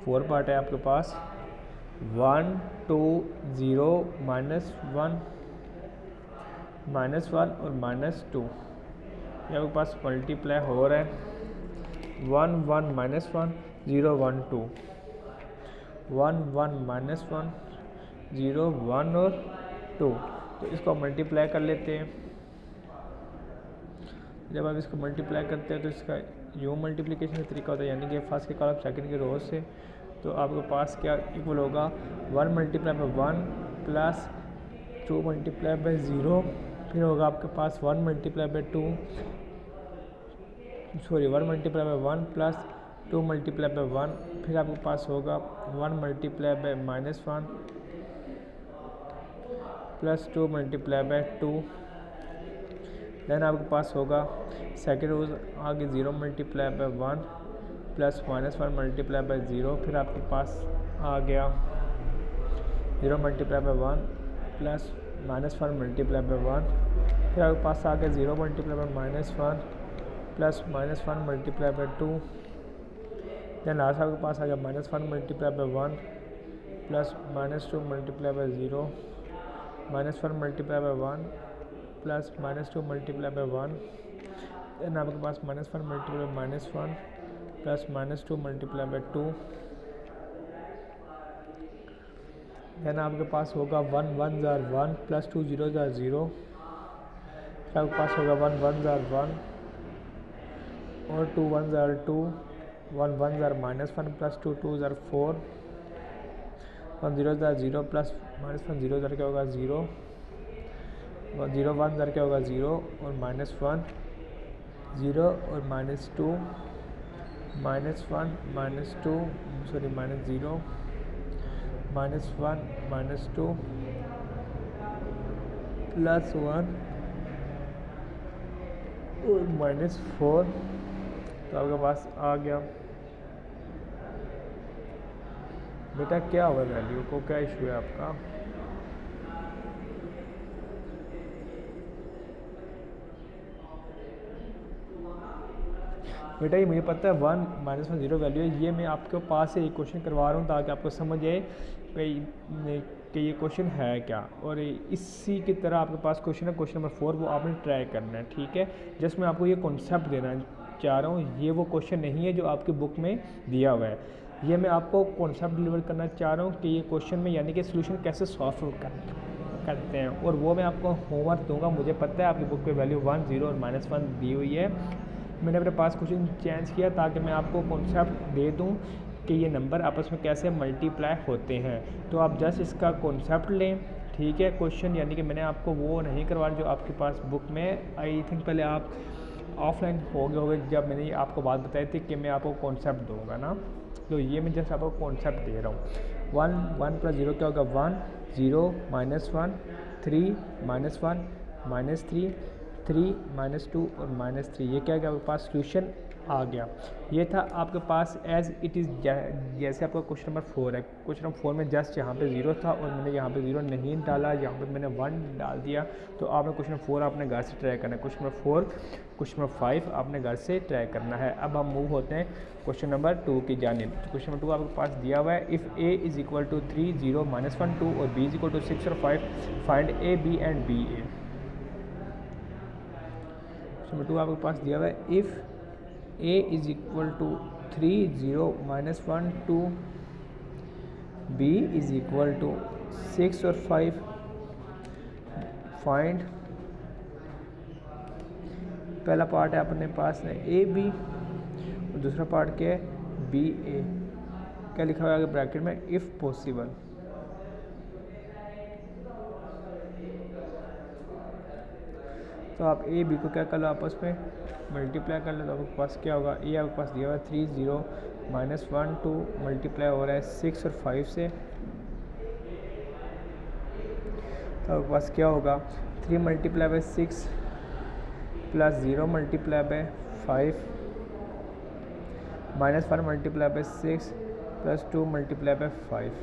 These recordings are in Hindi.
4 पार्ट है आपके पास 1 2 0 -1 -1 और -2। ये आपके पास मल्टीप्लाई हो रहा है 1 1 -1 0 1 2 1 1 -1 0 1 और 2। तो इसको मल्टीप्लाई कर लेते हैं। जब आप इसको मल्टीप्लाई करते हैं तो इसका यूँ मल्टीप्लिकेशन का तरीका होता है, यानी कि फर्स्ट के कॉलम सेकंड के रो से। तो आपके पास क्या इक्वल होगा 1 multiply by 1 plus 2 multiply by 0, फिर होगा आपके पास 1 multiply by 2 1 multiply by 1 plus 2 multiply by 1, फिर आपके पास होगा 1 multiply by -1 plus 2 multiply by 2। Then आपके पास होगा सेकेंड रोज आगे 0 multiply by 1 plus -1 multiply by 0, फिर आपके पास आ गया 0 multiply by 1 plus -1 multiply by 1, फिर आपके पास आ गया 0 multiply by -1 plus -1 multiply by 2। Then last आपके पास आ गया -1 multiply by 1 plus -2 multiply by 0, -1 multiply by 1 plus -2 multiply by 1। Then आपके पास -1 multiply by -1 plus -2 multiply by 2। Then आपके पास होगा 1 1 जार 1 प्लस 2 0 जार 0, फिर आपके पास होगा 1 1 जार 1 और 2 1 jar 2, 1 1 jar -1 plus 2 2 jar 4, 1 0 jar 0 plus -1 0 jar क्या होगा 0, 0 1 जार क्या होगा 0 और -1 0 और -2 -1 -2 सॉरी -0 -1 -2 प्लस 1 और -4। तो आपके पास आ गया। बेटा क्या हुआ वैल्यू को, क्या इशू है आपका? बेटा ये मुझे पता है 1 -1 0 वैल्यू है, ये मैं आपके पास से एक क्वेश्चन करवा रहा हूँ ताकि आपको समझ आए कि ये क्वेश्चन है क्या। और इसी की तरह आपके पास क्वेश्चन है क्वेश्चन नंबर 4, वो आपने ट्राई करना है, ठीक है। जस्ट मैं आपको ये कॉन्सेप्ट देना चाह रहा हूँ, ये वो क्वेश्चन नहीं है जो आपकी बुक में दिया हुआ है। ये मैं आपको कॉन्सेप्ट डिलीवर करना चाह रहा हूँ कि ये क्वेश्चन में यानी कि सोल्यूशन कैसे सॉल्व करते हैं, और वो मैं आपको होमवर्क दूंगा। मुझे पता है आपकी बुक पे वैल्यू 1 0 और -1 दी हुई है। मैंने अपने पास क्वेश्चन चेंज किया ताकि मैं आपको कॉन्सेप्ट दे दूं कि ये नंबर आपस में कैसे मल्टीप्लाई होते हैं। तो आप जस्ट इसका कॉन्सेप्ट लें, ठीक है। क्वेश्चन यानी कि मैंने आपको वो नहीं करवा जो आपके पास बुक में, आई थिंक पहले आप ऑफलाइन हो गए होंगे जब मैंने आपको बात बताई थी कि मैं आपको कॉन्सेप्ट दूंगा ना। तो ये मैं जस्ट आपको कॉन्सेप्ट दे रहा हूँ। 1 1 प्लस 0 क्या होगा 1 0 -1 3 -1 -3 3 -2 और -3। ये क्या है आपके पास सोल्यूशन आ गया। ये था आपके पास एज इट इज़, जैसे आपका क्वेश्चन नंबर 4 है। क्वेश्चन नंबर 4 में जस्ट यहाँ पे 0 था और मैंने यहाँ पे 0 नहीं डाला, यहाँ पे मैंने 1 डाल दिया। तो आपने क्वेश्चन नंबर 4 अपने घर से ट्राई करना है, क्वेश्चन नंबर 4 क्वेश्चन नंबर 5 अपने घर से ट्राई करना है। अब हम मूव होते हैं क्वेश्चन नंबर 2 की जानिब। तो क्वेश्चन नंबर 2 आपके पास दिया हुआ है, if a is equal to 3 0 -1 2 और b इज़ इक्वल टू 6 और 5, find a b and b a। Number 2 आपके पास दिया हुआ है, if a is equal to 3 0 -1 2, b is equal to 6 और 5, फाइंड। पहला पार्ट है अपने पास है ए बी और दूसरा पार्ट क्या है बी ए। क्या लिखा हुआ है आगे ब्रैकेट में, इफ़ पॉसिबल। तो आप ए बी को क्या कर लो आपस में मल्टीप्लाई कर लो। तो आपके पास क्या होगा, ए आपके पास दिया हुआ है 3 0 -1 2 मल्टीप्लाई हो रहा है 6 और 5 से। तो आपके पास क्या होगा 3 multiply by 6 plus 0 multiply by 5 -1 multiply by 6 plus 2 multiply by 5।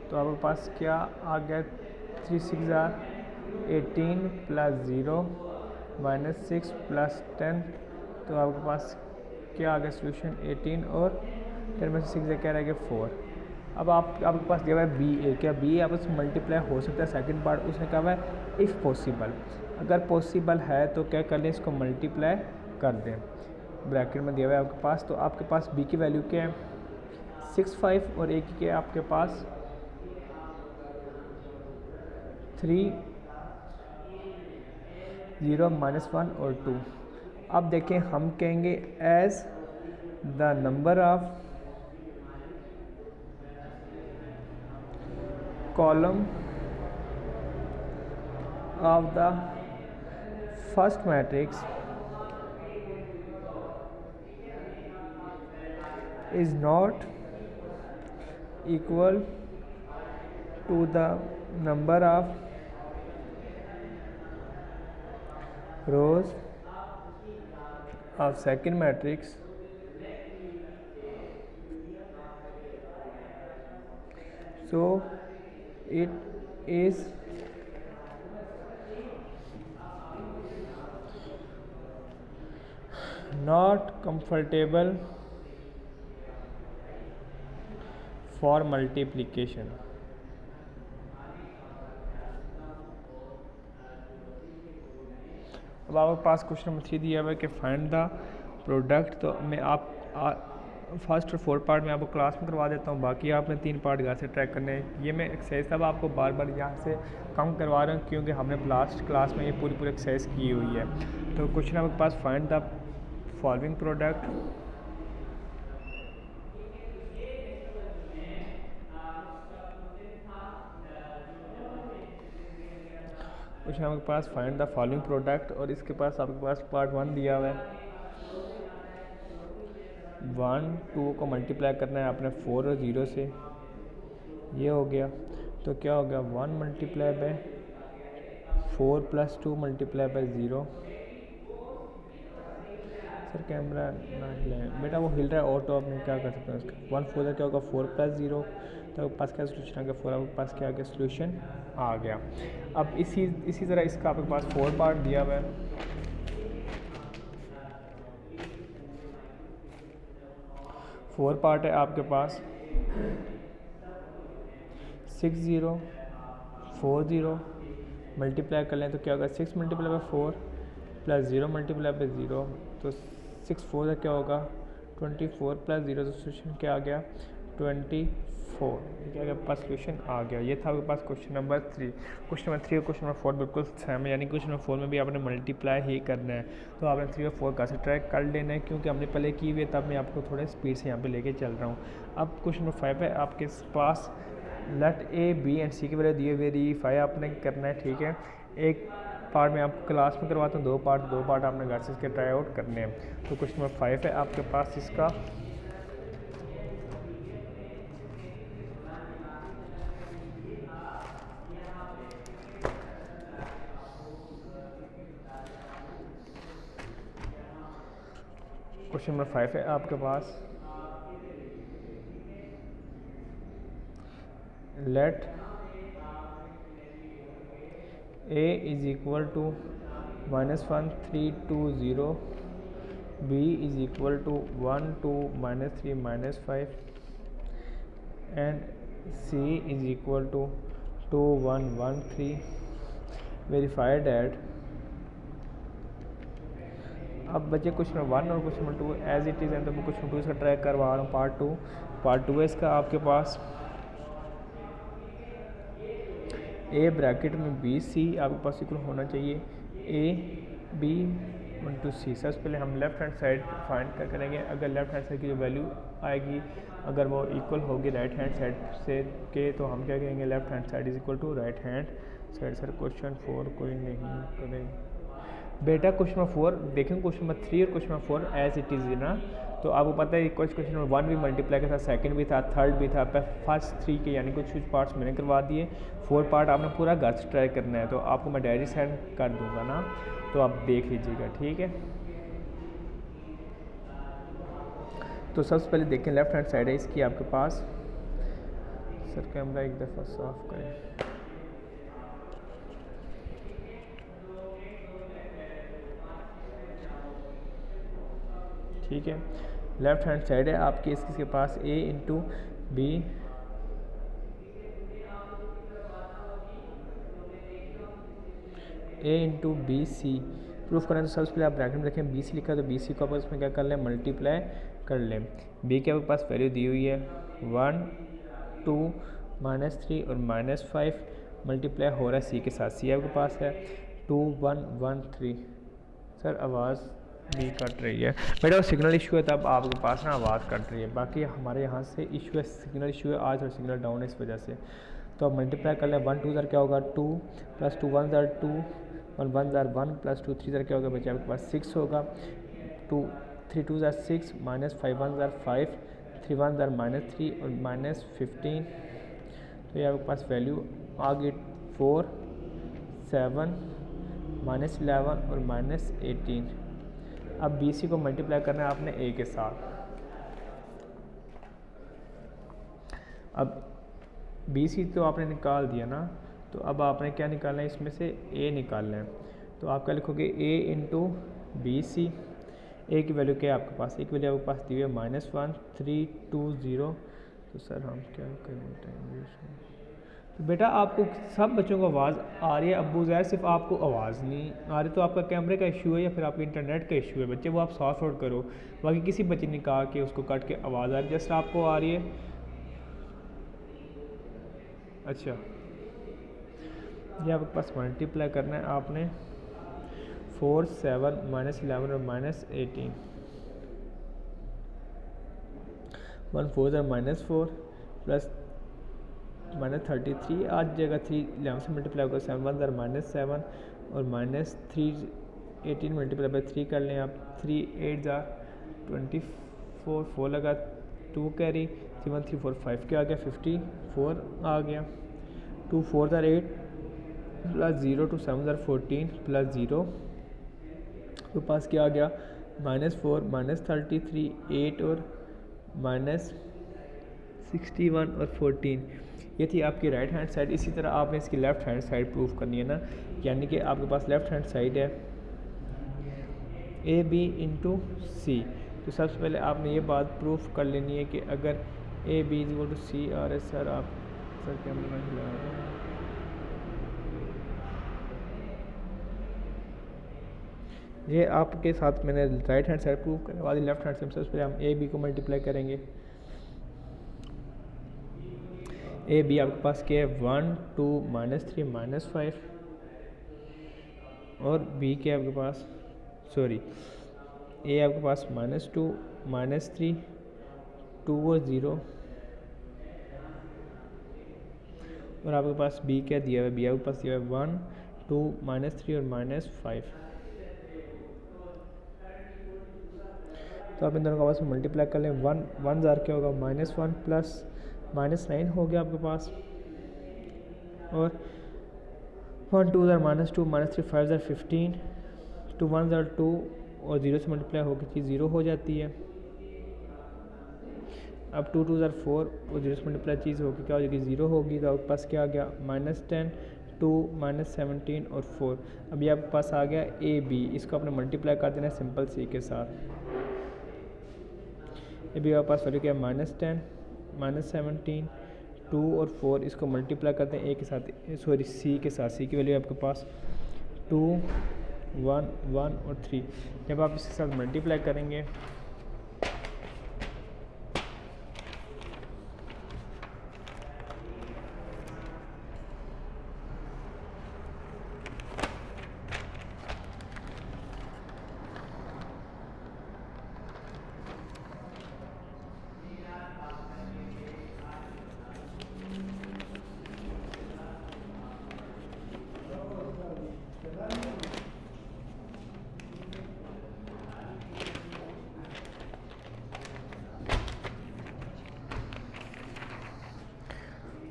तो आपके पास क्या आ गया 3 6 18 प्लस 0 -6 प्लस 10। तो आपके पास क्या आ गया सोल्यूशन 18 और 10 में से 6 क्या रह गया 4। अब आपके पास दिया हुआ है बी ए, क्या बी ए आपस में मल्टीप्लाई हो सकता है? सेकंड पार्ट उसने कहा हुआ है इफ़ पॉसिबल, अगर पॉसिबल है तो क्या कर लें, इसको मल्टीप्लाई कर दें, ब्रैकेट में दिया हुआ है आपके पास। तो आपके पास बी की वैल्यू क्या है 6 5 और ए की क्या है आपके पास 3 0 -1 और 2। अब देखें हम कहेंगे as the number of column of the first matrix is not equal to the number of rows of second matrix, so it is not comfortable for multiplication। अब आपके पास क्वेश्चन नंबर 3 दिया हुआ है कि फाइंड द प्रोडक्ट। तो मैं फर्स्ट और फोर्थ पार्ट में आपको क्लास में करवा देता हूँ, बाकी आपने 3 पार्ट घर से ट्रैक करने हैं। ये मैं एक्सरसाइज सब आपको बार बार यहाँ से कम करवा रहा हूँ क्योंकि हमने लास्ट क्लास में ये पूरी एक्सरसाइज की हुई है। तो क्वेश्चन आपके पास find the following product. Question आपके पास फाइंड द फॉलोइंग प्रोडक्ट और इसके पास आपके पास पार्ट 1 दिया हुआ है। 1 2 को मल्टीप्लाई करना है आपने 4 और 0 से, ये हो गया। तो क्या हो गया 1 multiply by 4 + 2 multiply by 0। Sir camera ना हिलाएं बेटा, वो हिल रहा है ऑटो, आपने क्या कर सकते हैं उसका। 1 4 क्या होगा 4 + 0, तो आपके पास क्या सोल्यूशन आ गया 4, आपके पास क्या आ गया सोल्यूशन आ गया। अब इसी तरह इसका आपके पास 4 पार्ट दिया हुआ है। फोर पार्ट है आपके पास 6 0 4 0 मल्टीप्लाई कर लें तो क्या होगा 6 मल्टीप्लाई बाय 4 + 0 मल्टीप्लाई बाय 0, तो 6 4 क्या होगा 24 + 0, तो सोल्यूशन क्या आ गया 24। क्या गया पास सोल्यूशन आ गया। ये था आपके पास क्वेश्चन नंबर 3। क्वेश्चन नंबर 3 और क्वेश्चन नंबर 4 बिल्कुल सेम है, यानी क्वेश्चन नंबर 4 में भी आपने मल्टीप्लाई ही करना है। तो आपने 3 और 4 का से ट्रैक कर लेना है क्योंकि हमने पहले की हुई है, तब मैं आपको थोड़े स्पीड से यहाँ पे लेके चल रहा हूँ। अब क्वेश्चन नंबर 5 है आपके पास, लेट ए बी एंड सी की वैल्यू दिए हुए, वेरीफाई आपने करना है, ठीक है। एक पार्ट में आपको क्लास में करवाता हूँ, दो पार्ट आपने घर से इसके ट्राई आउट करने हैं। तो क्वेश्चन नंबर 5 है आपके पास इसका, क्वेश्चन नंबर 5 है आपके पास, late a is equal to -1 3 2 0, b is equal to 1 2 -3 -5 and c is equal to 2 1 1 3, verify that। अब बचे क्वेश्चन नंबर 1 और question number 2 as it is है, तो मैं क्वेश्चन नंबर 2 इसका ट्रैक करवा रहा हूँ। पार्ट 2 है इसका आपके पास, ए ब्रैकेट में बी सी आपके पास इक्वल होना चाहिए ए बी * सी। सबसे पहले हम लेफ्ट हैंड साइड फाइंड कर करेंगे। अगर लेफ्ट हैंड साइड की जो वैल्यू आएगी अगर वो इक्वल होगी राइट हैंड साइड से के, तो हम क्या कहेंगे left hand side is equal to right hand side. Sir question 4 कोई नहीं करें बेटा, क्वेश्चन नंबर 4 देखें, क्वेश्चन नंबर 3 और question number 4 as it is ना। तो आपको पता है क्वेश्चन नंबर 1 भी मल्टीप्लाई का था, सेकंड भी था, थर्ड भी था, फर्स्ट 3 के यानी कुछ पार्ट्स मैंने करवा दिए। 4 पार्ट आपने पूरा घर से ट्राई करना है, तो आपको मैं डायरी सेंड कर दूंगा ना, तो आप देख लीजिएगा, ठीक है। तो सबसे पहले देखें लेफ्ट हैंड साइड है इसकी आपके पास। सर कैमरा एक दफ़ा साफ करें। ठीक है। लेफ्ट हैंड साइड है आपकी इसके पास a into B C proof करें तो सबसे पहले आप ब्रैकेट में रखें बी सी लिखा है तो बी सी को आप उसमें क्या कर लें मल्टीप्लाई कर लें। बी के आपके पास वैल्यू दी हुई है 1 2 -3 और -5 मल्टीप्लाई हो रहा है सी के साथ। सी आपके पास है 2 1 1 3। सर आवाज़ भी कट रही है बेटा, सिग्नल इशू है तब आपके पास ना आवाज़ कट रही है, बाकी हमारे यहाँ से इशू है, सिग्नल इशू है आज और सिग्नल डाउन है इस वजह से। तो आप मल्टीप्लाई कर लें 1 2 क्या होगा 2 + 2 1 2 1 1 1 + 2 3 क्या होगा बच्चे आपके पास 6 होगा। 2 3 2 6 -5 1 5 3 1 -3 और -15। तो ये आपके पास वैल्यू आ गई 4 7 -11 और -18। अब बी सी को मल्टीप्लाई करना है आपने ए के साथ। अब बी सी तो आपने निकाल दिया ना, तो अब आपने क्या निकालना है इसमें से ए निकालना है। तो आप क्या लिखोगे ए इंटू बी सी। ए की वैल्यू क्या है आपके पास, ए की वैल्यू आपके पास दी हुई है -1 3 2 0। तो सर हम क्या करें, तो बेटा आपको सब बच्चों को आवाज़ आ रही है, अब्बू ज़ाहिर सिर्फ आपको आवाज़ नहीं आ रही, तो आपका कैमरे का इशू है या फिर आपके इंटरनेट का इशू है बच्चे, वो आप सॉर्ट आउट करो। बाकी किसी बच्चे ने कहा कि उसको कट के आवाज़ आ रही है, जस्ट आपको आ रही है। अच्छा ये आपके पास मल्टीप्लाई करना है आपने 4 7 -11 और -18। 1 4 -4 प्लस -33 आज जगह 3 11 से मल्टीप्लाई होगा 7 1 -7 और -3 18 मल्टीप्लाई बाई 3 कर लें आप। 3 8 24 4 लगा 2 कैरी 3 1 3 4 5 क्या आ गया 54 आ गया। 2 4 8 प्लस 0 2 7 14 प्लस 0 तो पास क्या आ गया -4 -33 8 और -61 और 14। ये थी आपकी राइट हैंड साइड। इसी तरह आपने इसकी लेफ़्ट हैंड साइड प्रूफ करनी है ना, यानी कि आपके पास लेफ़्ट हैंड साइड है ए बी इंटू सी। तो सबसे पहले आपने ये बात प्रूफ कर लेनी है कि अगर A B is equal to C और एस सर आप सर क्या ये आपके साथ मैंने राइट हैंड साइड प्रूफ करने वाली लेफ्ट हैंड साइड। सबसे पहले हम ए बी को मल्टीप्लाई करेंगे। ए बी आपके पास क्या है 1 2 -3 -5 और बी क्या है आपके पास सॉरी ए आपके पास -2 -3 2 और 0 और आपके पास बी क्या दिया हुआ है, बी आपके पास दिया हुआ है 1 2 -3 और -5। तो आप इन दोनों का आपस में मल्टीप्लाई कर लें 1 1 जार क्या होगा -1 प्लस -9 हो गया आपके पास और 1 2 जार -2 -3 5 जार 15 2 1 जार 2 और 0 से मल्टीप्लाई होकर चीज़ 0 हो जाती है। अब 2 2 जार 4 और 0 से मल्टीप्लाई चीज़ होगी क्या हो जाएगी 0 होगी। तो आपके पास क्या आ गया -10 2 -17 और 4। अब ये आपके पास आ गया ए बी, इसको आपने मल्टीप्लाई कर देना है सिंपल सी के साथ। ये भी आपके पास वैल्यू क्या है -10 -17 2 और 4, इसको मल्टीप्लाई करते हैं ए के साथ सॉरी सी के साथ। सी की वैल्यू आपके पास 2 1 1 और 3। जब आप इसके साथ मल्टीप्लाई करेंगे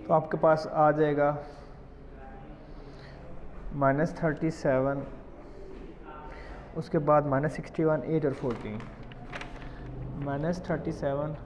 तो आपके पास आ जाएगा -37 उसके बाद -61 8 और 14 -37